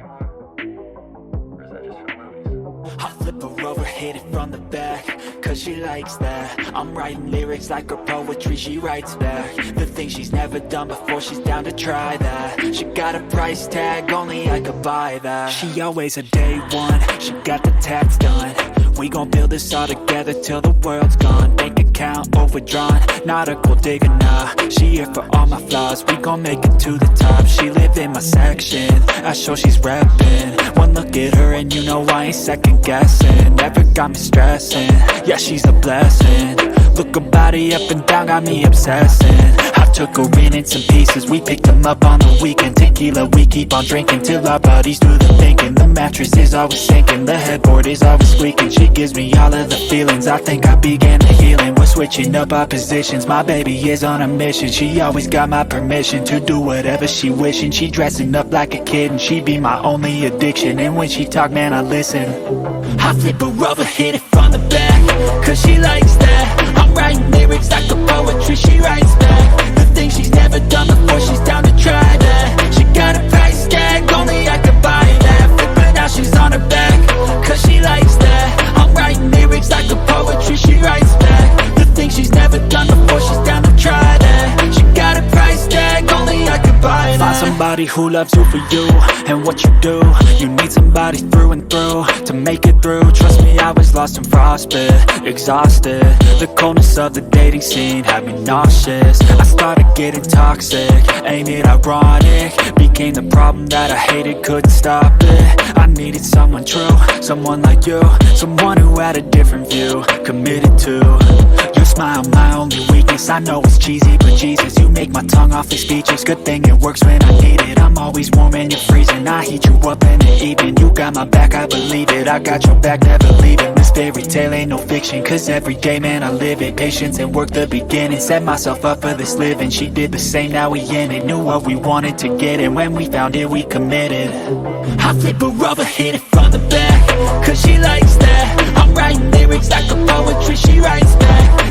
love anymore? Or is that just for movies? I flip her over, hit it from the back, cause she likes that. I'm writing lyrics like her poetry, she writes back. The things she's never done before, she's down to try that. She got a price tag, only I could buy that. She always a day one, she got the tax done. We gon' build this all together till the world's gone. Bank account overdrawn, not a gold digger, nah. She here for all my flaws, we gon' make it to the top. She live in my section, I show she's reppin'. One look at her and you know I ain't second guessing. Never got me stressing, yeah she's a blessing. Look her body up and down, got me obsessing. I took her in some pieces, we picked them up on the weekend. Tequila, we keep on drinking till our bodies do the thinking. The mattress is always sinking, the headboard is always squeaking. She gives me all of the feelings, I think I began the healing. We're switching up our positions, my baby is on a mission. She always got my permission to do whatever she wishing. She dressing up like a kid and she be my only addiction. And when she talk, man, I listen. I flip her over, hit it from the back, cause she likes that. I'm writing lyrics like a poetry, she writes back. The things she's never done before, she's down to try that. She got a price tag, only I could buy that. Flip her now, she's on her back, cause she likes that. I'm writing lyrics like a poetry, she writes back. The things she's never done before, she's down to try that. She got a price tag, only I could buy that. Find somebody who loves you for you and what you do. You need somebody through and through to make it through. Trust me, I was lost and frostbit, exhausted. The coldness of the dating scene had me nauseous. I started getting toxic, ain't it ironic? Became the problem that I hated, couldn't stop it. I needed someone true, someone like you, someone who had a different view, committed to. Your smile, my only weakness. I know it's cheesy, but Jesus, you make my tongue awfully speechless. Good thing it works when I need it. I'm always warm and you're freezing. I heat you up in the evening. You got my back, I believe it. I got your back, never leaving. This fairy tale ain't no fiction, cause every day, man, I live it. Patience and work the beginning. Set myself up for this living. She did the same, now we in it. Knew what we wanted to get, and when we found it, we committed. I flip her over, hit it from the back, cause she likes that. I'm writing lyrics like a poetry, she writes back.